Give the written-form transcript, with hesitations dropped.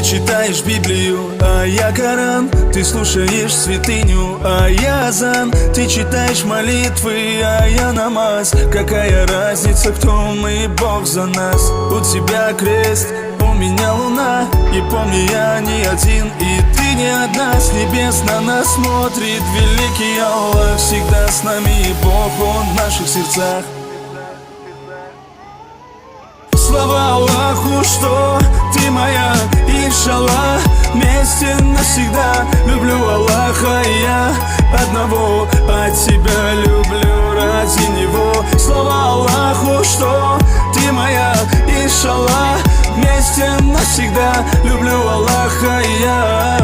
читаешь Библию, а я Коран. Ты слушаешь святыню, а я азан. Ты читаешь молитвы, а я намаз. Какая разница, кто мы, Бог за нас. У тебя крест, у меня луна. И помни, я не один, и ты не одна. С небес на нас смотрит великий Аллах. Всегда с нами, и Бог, Он в наших сердцах. Слава Аллаху, что ты моя, иншаллах, вместе навсегда. Люблю Аллаха, и я одного от тебя люблю ради Него. Слава Аллаху, что ты моя, иншаллах, вместе навсегда. Люблю Аллаха, и я